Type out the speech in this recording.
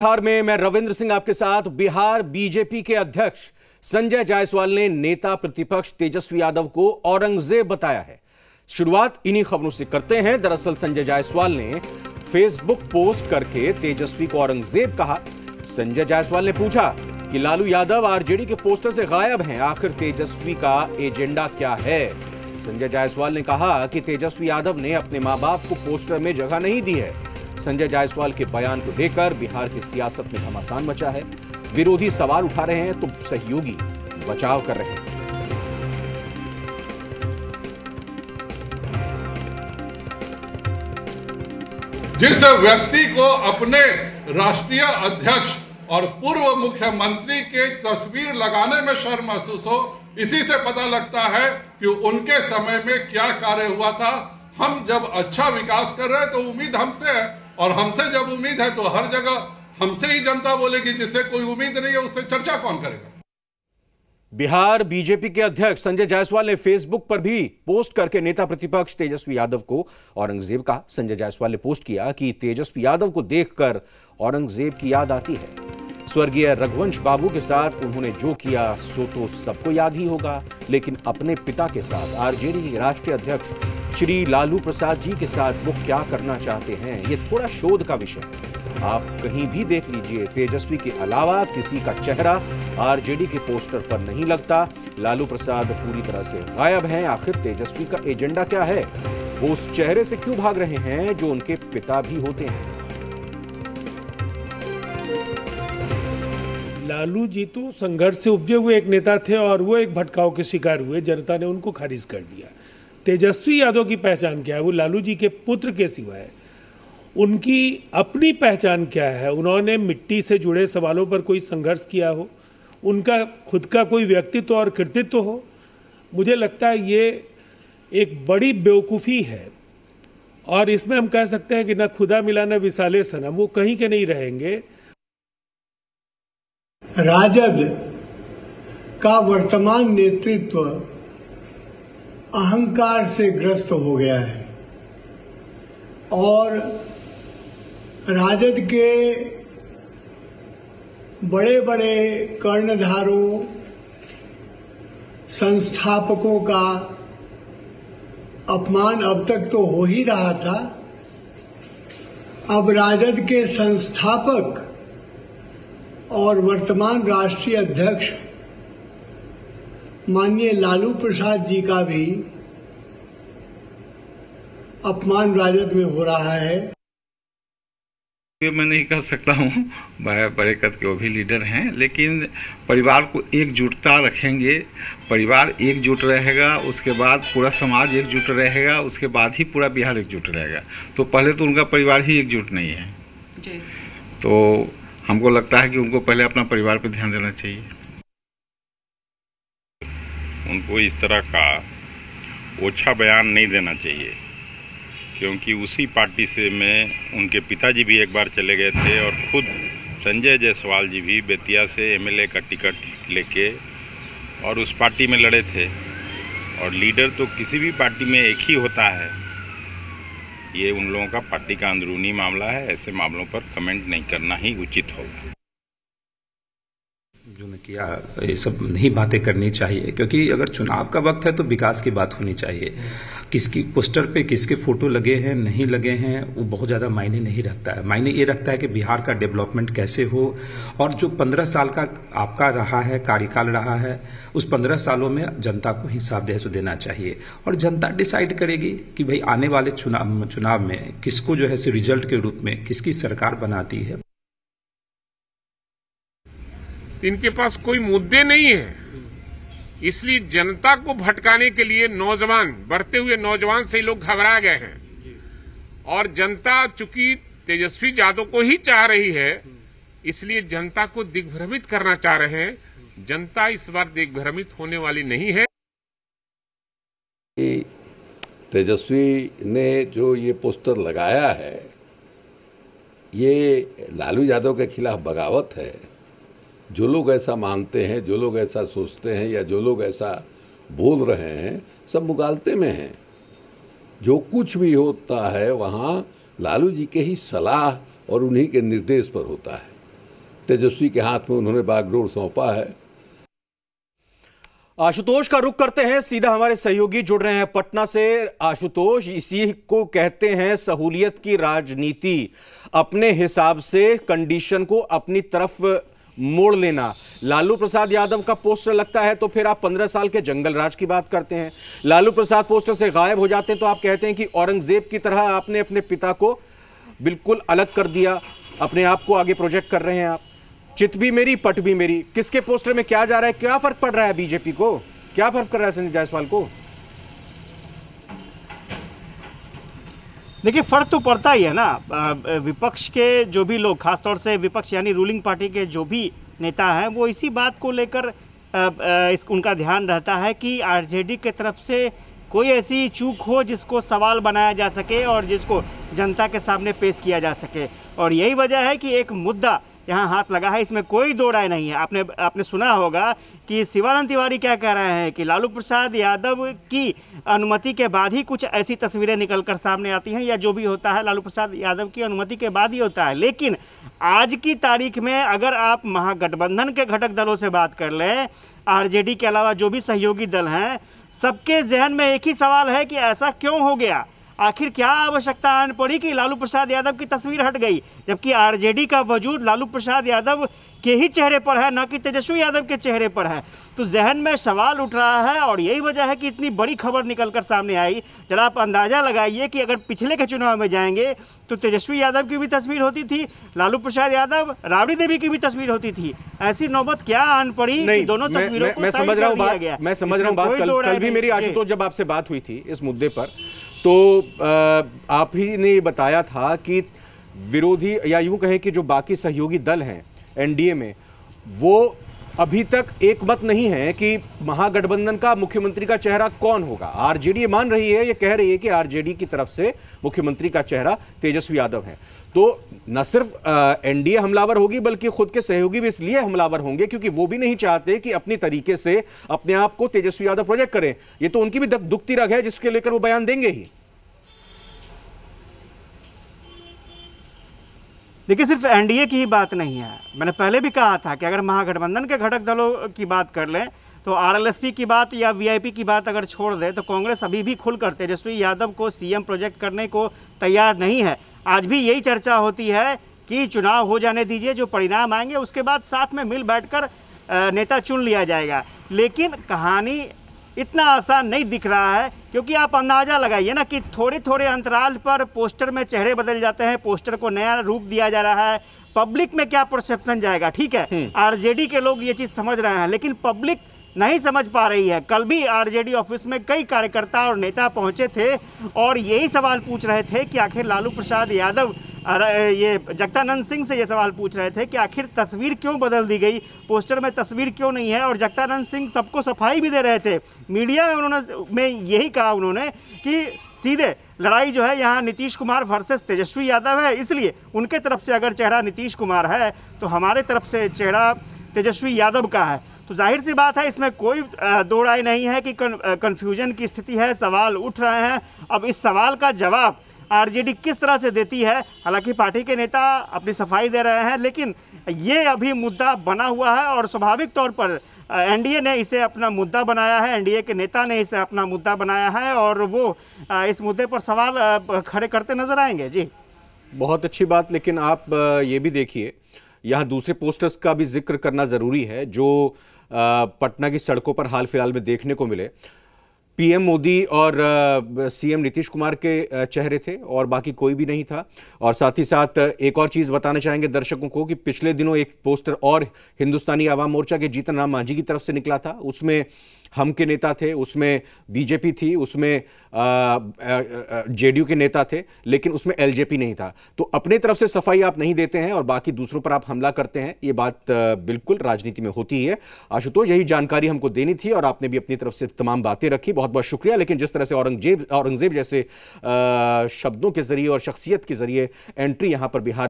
बिहार में मैं रविंद्र सिंह आपके साथ। बिहार बीजेपी के अध्यक्ष संजय जायसवाल ने नेता प्रतिपक्ष तेजस्वी यादव को औरंगजेब बताया है। शुरुआत इन्हीं खबरों से करते हैं। दरअसल संजय जायसवाल ने फेसबुक पोस्ट करके तेजस्वी को औरंगजेब कहा। संजय जायसवाल ने पूछा कि लालू यादव आरजेडी के पोस्टर से गायब हैं, आखिर तेजस्वी का एजेंडा क्या है। संजय जायसवाल ने कहा कि तेजस्वी यादव ने अपने मां बाप को पोस्टर में जगह नहीं दी है। संजय जायसवाल के बयान को लेकर बिहार की सियासत में घमासान मचा है। विरोधी सवाल उठा रहे हैं तो सहयोगी बचाव कर रहे हैं। जिस व्यक्ति को अपने राष्ट्रीय अध्यक्ष और पूर्व मुख्यमंत्री के तस्वीर लगाने में शर्म महसूस हो, इसी से पता लगता है कि उनके समय में क्या कार्य हुआ था। हम जब अच्छा विकास कर रहे हैं तो उम्मीद हमसे है, और हमसे जब उम्मीद है तो हर जगह हमसे ही जनता बोलेगी। जिससे कोई उम्मीद नहीं है उससे चर्चा कौन करेगा। बिहार बीजेपी के अध्यक्ष संजय जायसवाल ने फेसबुक पर भी पोस्ट करके नेता प्रतिपक्ष तेजस्वी यादव को औरंगजेब कहा। संजय जायसवाल ने पोस्ट किया कि तेजस्वी यादव को देखकर औरंगजेब की याद आती है। स्वर्गीय रघुवंश बाबू के साथ उन्होंने जो किया सो तो सबको याद ही होगा, लेकिन अपने पिता के साथ आरजेडी के राष्ट्रीय अध्यक्ष श्री लालू प्रसाद जी के साथ वो क्या करना चाहते हैं, ये थोड़ा शोध का विषय है। आप कहीं भी देख लीजिए, तेजस्वी के अलावा किसी का चेहरा आरजेडी के पोस्टर पर नहीं लगता। लालू प्रसाद पूरी तरह से गायब हैं। आखिर तेजस्वी का एजेंडा क्या है? वो उस चेहरे से क्यों भाग रहे हैं जो उनके पिता भी होते हैं? लालू जी तो संघर्ष से उपजे हुए एक नेता थे और वो एक भटकाव के शिकार हुए। जनता ने उनको खारिज कर दिया। तेजस्वी यादव की पहचान क्या है? वो लालू जी के पुत्र के सिवाय उनकी अपनी पहचान क्या है? उन्होंने मिट्टी से जुड़े सवालों पर कोई संघर्ष किया हो, उनका खुद का कोई व्यक्तित्व और कृतित्व हो? मुझे लगता है ये एक बड़ी बेवकूफ़ी है और इसमें हम कह सकते हैं कि न खुदा मिला न विसाले सनम, वो कहीं के नहीं रहेंगे। राजद का वर्तमान नेतृत्व अहंकार से ग्रस्त हो गया है और राजद के बड़े बड़े कर्णधारों, संस्थापकों का अपमान अब तक तो हो ही रहा था। अब राजद के संस्थापक और वर्तमान राष्ट्रीय अध्यक्ष माननीय लालू प्रसाद जी का भी अपमान राजद में हो रहा है। ये मैं नहीं कह सकता हूँ, बड़े कद के वो भी लीडर हैं, लेकिन परिवार को एकजुटता रखेंगे। परिवार एकजुट रहेगा, उसके बाद पूरा समाज एकजुट रहेगा, उसके बाद ही पूरा बिहार एकजुट रहेगा। तो पहले तो उनका परिवार ही एकजुट नहीं है जी। तो हमको लगता है कि उनको पहले अपना परिवार पर ध्यान देना चाहिए। उनको इस तरह का ओछा बयान नहीं देना चाहिए, क्योंकि उसी पार्टी से में उनके पिताजी भी एक बार चले गए थे और खुद संजय जायसवाल जी भी बेतिया से एमएलए का टिकट लेके और उस पार्टी में लड़े थे। और लीडर तो किसी भी पार्टी में एक ही होता है। ये उन लोगों का पार्टी का अंदरूनी मामला है। ऐसे मामलों पर कमेंट नहीं करना ही उचित होगा। जो ने किया, ये सब नहीं बातें करनी चाहिए, क्योंकि अगर चुनाव का वक्त है तो विकास की बात होनी चाहिए। किसकी पोस्टर पे किसके फोटो लगे हैं नहीं लगे हैं वो बहुत ज़्यादा मायने नहीं रखता है। मायने ये रखता है कि बिहार का डेवलपमेंट कैसे हो, और जो 15 साल का आपका रहा है, कार्यकाल रहा है, उस 15 सालों में जनता को हिसाब देना चाहिए। और जनता डिसाइड करेगी कि भाई आने वाले चुनाव में किसको जो है रिजल्ट के रूप में किसकी सरकार बनाती है। इनके पास कोई मुद्दे नहीं है, इसलिए जनता को भटकाने के लिए नौजवान, बढ़ते हुए नौजवान से लोग घबरा गए हैं। और जनता चूंकि तेजस्वी यादव को ही चाह रही है, इसलिए जनता को दिग्भ्रमित करना चाह रहे हैं। जनता इस बार दिग्भ्रमित होने वाली नहीं है। तेजस्वी ने जो ये पोस्टर लगाया है, ये लालू यादव के खिलाफ बगावत है। जो लोग ऐसा मानते हैं, जो लोग ऐसा सोचते हैं या जो लोग ऐसा बोल रहे हैं, सब मुगालते में हैं। जो कुछ भी होता है वहाँ लालू जी के ही सलाह और उन्हीं के निर्देश पर होता है। तेजस्वी के हाथ में उन्होंने बागडोर सौंपा है। आशुतोष का रुख करते हैं, सीधा हमारे सहयोगी जुड़ रहे हैं पटना से। आशुतोष, इसी को कहते हैं सहूलियत की राजनीति, अपने हिसाब से कंडीशन को अपनी तरफ मोड़ लेना। लालू प्रसाद यादव का पोस्टर लगता है तो फिर आप 15 साल के जंगल राज की बात करते हैं। लालू प्रसाद पोस्टर से गायब हो जाते हैं तो आप कहते हैं कि औरंगजेब की तरह आपने अपने पिता को बिल्कुल अलग कर दिया, अपने आप को आगे प्रोजेक्ट कर रहे हैं आप। चित भी मेरी पट भी मेरी, किसके पोस्टर में क्या जा रहा है, क्या फर्क पड़ रहा है बीजेपी को, क्या फर्क कर रहा है संजय जायसवाल को? देखिए, फर्क तो पड़ता ही है ना। विपक्ष के जो भी लोग, खासतौर से विपक्ष यानी रूलिंग पार्टी के जो भी नेता हैं, वो इसी बात को लेकर उनका ध्यान रहता है कि आरजेडी के तरफ से कोई ऐसी चूक हो जिसको सवाल बनाया जा सके और जिसको जनता के सामने पेश किया जा सके। और यही वजह है कि एक मुद्दा यहाँ हाथ लगा है, इसमें कोई दो राय नहीं है। आपने सुना होगा कि शिवानंद तिवारी क्या कह रहे हैं कि लालू प्रसाद यादव की अनुमति के बाद ही कुछ ऐसी तस्वीरें निकलकर सामने आती हैं, या जो भी होता है लालू प्रसाद यादव की अनुमति के बाद ही होता है। लेकिन आज की तारीख में अगर आप महागठबंधन के घटक दलों से बात कर लें, आरजेडी के अलावा जो भी सहयोगी दल हैं, सबके जहन में एक ही सवाल है कि ऐसा क्यों हो गया, आखिर क्या आवश्यकता आन पड़ी कि लालू प्रसाद यादव की तस्वीर हट गई, जबकि आरजेडी का वजूद लालू प्रसाद यादव के ही चेहरे पर है, न कि तेजस्वी यादव के चेहरे पर है। तो जहन में सवाल उठ रहा है और यही वजह है कि इतनी बड़ी खबर निकलकर सामने आई। जरा आप अंदाज़ा लगाइए कि अगर पिछले के चुनाव में जाएंगे तो तेजस्वी यादव की भी तस्वीर होती थी, लालू प्रसाद यादव, राबड़ी देवी की भी तस्वीर होती थी। ऐसी नौबत क्या आन पड़ी कि दोनों तस्वीरों को मैं समझ रहा हूँ बात। कल भी मेरी आशुतोष जब आपसे बात हुई थी इस मुद्दे पर, तो आप ही ने बताया था कि विरोधी, या यूं कहें कि जो बाकी सहयोगी दल हैं एनडीए में, वो अभी तक एक मत नहीं है कि महागठबंधन का मुख्यमंत्री का चेहरा कौन होगा। आरजेडी मान रही है, ये कह रही है कि आरजेडी की तरफ से मुख्यमंत्री का चेहरा तेजस्वी यादव है। तो न सिर्फ एनडीए हमलावर होगी बल्कि खुद के सहयोगी भी इसलिए हमलावर होंगे क्योंकि वो भी नहीं चाहते कि अपनी तरीके से अपने आप को तेजस्वी यादव प्रोजेक्ट करें। ये तो उनकी भी दुखती रग है जिसके लेकर वो बयान देंगे ही। देखिए, सिर्फ एनडीए की ही बात नहीं है। मैंने पहले भी कहा था कि अगर महागठबंधन के घटक दलों की बात कर लें तो आरएलएसपी की बात या वीआईपी की बात अगर छोड़ दे तो कांग्रेस अभी भी खुलकर तेजस्वी यादव को सीएम प्रोजेक्ट करने को तैयार नहीं है। आज भी यही चर्चा होती है कि चुनाव हो जाने दीजिए, जो परिणाम आएंगे उसके बाद साथ में मिल बैठकर नेता चुन लिया जाएगा। लेकिन कहानी इतना आसान नहीं दिख रहा है, क्योंकि आप अंदाज़ा लगाइए ना कि थोड़े थोड़े अंतराल पर पोस्टर में चेहरे बदल जाते हैं, पोस्टर को नया रूप दिया जा रहा है। पब्लिक में क्या परसेप्शन जाएगा? ठीक है, आरजेडी के लोग ये चीज़ समझ रहे हैं, लेकिन पब्लिक नहीं समझ पा रही है। कल भी आरजेडी ऑफिस में कई कार्यकर्ता और नेता पहुंचे थे और यही सवाल पूछ रहे थे कि आखिर लालू प्रसाद यादव, ये जगदानंद सिंह से ये सवाल पूछ रहे थे कि आखिर तस्वीर क्यों बदल दी गई, पोस्टर में तस्वीर क्यों नहीं है। और जगदानंद सिंह सबको सफाई भी दे रहे थे मीडिया में यही कहा उन्होंने कि सीधे लड़ाई जो है यहाँ नीतीश कुमार वर्सेस तेजस्वी यादव है, इसलिए उनके तरफ से अगर चेहरा नीतीश कुमार है तो हमारे तरफ से चेहरा तेजस्वी यादव का है। तो जाहिर सी बात है, इसमें कोई दो राय नहीं है कि कन्फ्यूजन की स्थिति है, सवाल उठ रहे हैं। अब इस सवाल का जवाब आरजेडी किस तरह से देती है, हालांकि पार्टी के नेता अपनी सफाई दे रहे हैं, लेकिन ये अभी मुद्दा बना हुआ है और स्वाभाविक तौर पर एनडीए ने इसे अपना मुद्दा बनाया है, एनडीए के नेता ने इसे अपना मुद्दा बनाया है और वो इस मुद्दे पर सवाल खड़े करते नजर आएंगे। जी, बहुत अच्छी बात। लेकिन आप ये भी देखिए, यहाँ दूसरे पोस्टर्स का भी जिक्र करना ज़रूरी है जो पटना की सड़कों पर हाल फिलहाल में देखने को मिले। पीएम मोदी और सीएम नीतीश कुमार के चेहरे थे और बाकी कोई भी नहीं था। और साथ ही साथ एक और चीज़ बताना चाहेंगे दर्शकों को कि पिछले दिनों एक पोस्टर और हिंदुस्तानी आवाम मोर्चा के जीतन राम मांझी की तरफ से निकला था। उसमें हम के नेता थे, उसमें बीजेपी थी, उसमें जेडीयू के नेता थे, लेकिन उसमें एलजेपी नहीं था। तो अपने तरफ से सफाई आप नहीं देते हैं और बाकी दूसरों पर आप हमला करते हैं, ये बात बिल्कुल राजनीति में होती है। आशुतोष, यही जानकारी हमको देनी थी और आपने भी अपनी तरफ से तमाम बातें रखी, बहुत बहुत शुक्रिया। लेकिन जिस तरह से औरंगजेब जैसे शब्दों के जरिए और शख्सियत के जरिए एंट्री यहां पर बिहार